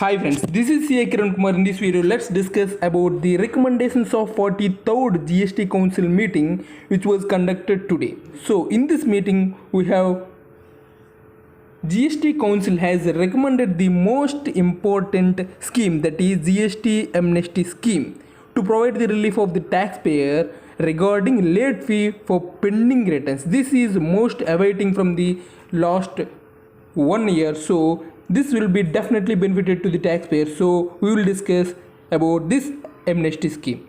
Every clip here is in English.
Hi friends, this is CA Kiran Kumar. In this video, let's discuss about the recommendations of 43rd GST Council meeting which was conducted today. So in this meeting, we have GST Council has recommended the most important scheme, that is GST Amnesty Scheme, to provide the relief of the taxpayer regarding late fee for pending returns. This is most awaiting from the last 1 year, so this will be definitely benefited to the taxpayer. So we will discuss about this amnesty scheme.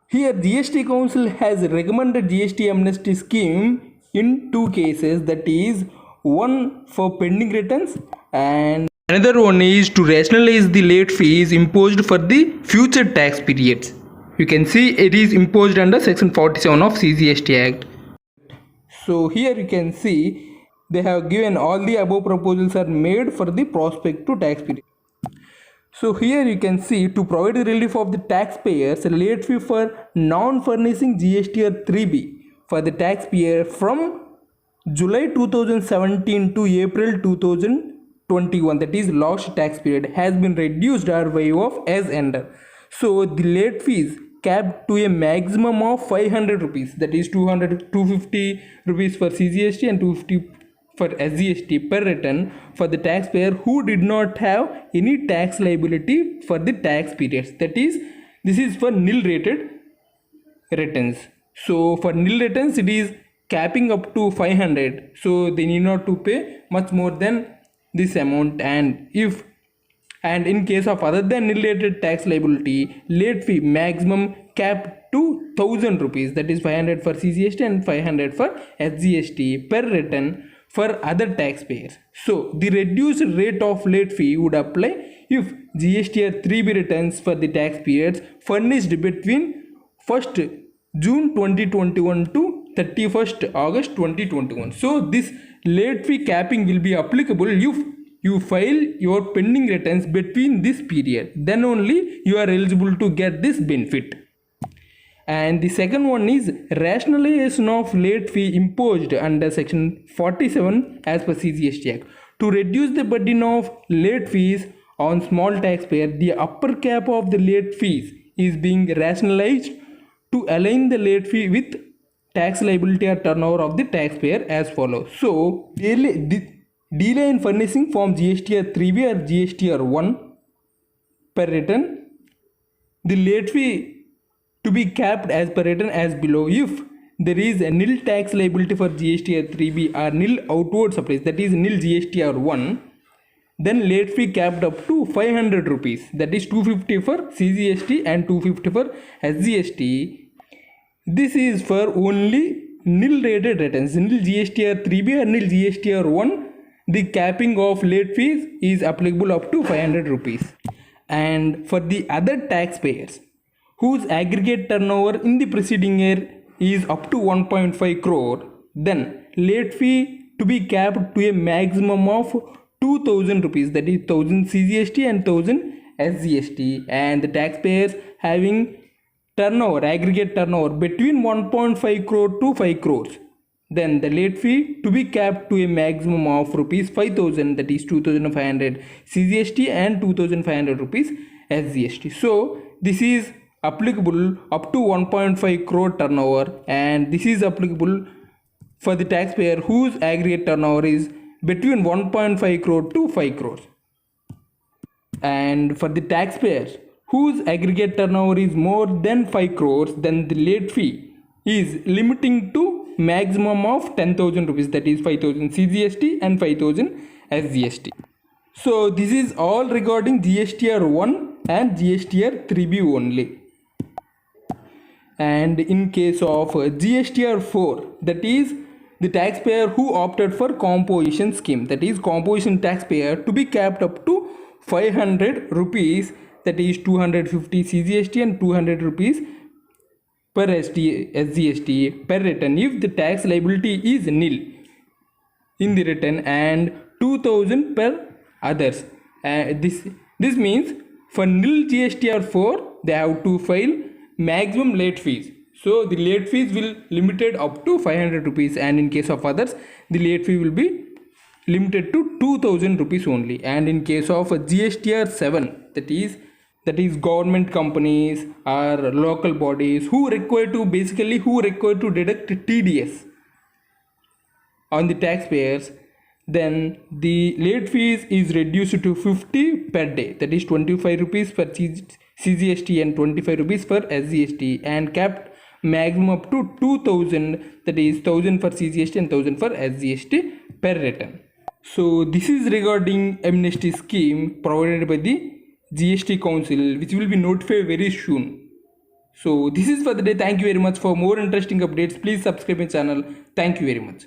Here GST Council has recommended GST amnesty scheme in two cases, that is one for pending returns and another one is to rationalize the late fees imposed for the future tax periods. You can see it is imposed under section 47 of CGST Act. So here you can see they have given all the above proposals are made for the prospective tax period. So here you can see to provide the relief of the taxpayers, late fee for non-furnishing GST or 3B for the taxpayer from July 2017 to April 2021, that is last tax period, has been reduced or waived off as under. So the late fees capped to a maximum of 500 rupees, that is 250 rupees for CGST and 250 for SGST per return for the taxpayer who did not have any tax liability for the tax periods. That is, this is for nil rated returns. So for nil returns it is capping up to 500, so they need not to pay much more than this amount, and in case of other than nil rated tax liability, late fee maximum capped to 1000 rupees, that is 500 for CGST and 500 for SGST per return for other taxpayers. So the reduced rate of late fee would apply if GST or 3B returns for the tax periods furnished between 1st June 2021 to 31st August 2021. So this late fee capping will be applicable if you file your pending returns between this period, then only you are eligible to get this benefit. And the second one is rationalization of late fee imposed under section 47 as per CGST Act. To reduce the burden of late fees on small taxpayer, the upper cap of the late fees is being rationalized to align the late fee with tax liability or turnover of the taxpayer as follows. So delay in furnishing form GST or 3B or GST or 1 per return, the late fee to be capped as per return as below. If there is a nil tax liability for GST or 3B or nil outward supplies, that is nil GST or 1, then late fee capped up to 500 rupees, that is 250 for CGST and 250 for SGST. This is for only nil rated returns, nil GST or 3B or nil GST or 1. The capping of late fees is applicable up to 500 rupees. And for the other taxpayers whose aggregate turnover in the preceding year is up to 1.5 crore, then late fee to be capped to a maximum of 2000 rupees, that is 1000 CGST and 1000 SGST, and the taxpayers having turnover, aggregate turnover between 1.5 crore to 5 crores, then the late fee to be capped to a maximum of rupees 5000, that is 2500 CGST and 2500 rupees SGST. So this is applicable up to 1.5 crore turnover, and this is applicable for the taxpayer whose aggregate turnover is between 1.5 crore to 5 crores. And for the taxpayers whose aggregate turnover is more than 5 crores, then the late fee is limiting to maximum of 10,000 rupees, that is 5,000 CGST and 5,000 SGST. So this is all regarding GSTR 1 and GSTR 3B only. And in case of GSTR 4, that is the taxpayer who opted for composition scheme, that is composition taxpayer, to be capped up to 500 rupees, that is 250 CGST and 200 rupees per SGST per return if the tax liability is nil in the return, and 2000 per others. This means for nil GSTR 4 they have to file maximum late fees. So the late fees will limited up to 500 rupees, and in case of others the late fee will be limited to 2000 rupees only. And in case of a GSTR 7, that is government companies or local bodies who require to deduct TDS on the taxpayers, then the late fees is reduced to 50 per day, that is 25 rupees for CGST and 25 rupees for SGST, and capped maximum up to 2000, that is 1000 for CGST and 1000 for SGST per return. So this is regarding amnesty scheme provided by the GST Council, which will be notified very soon. So this is for the day. Thank you very much. For more interesting updates, please subscribe my channel. Thank you very much.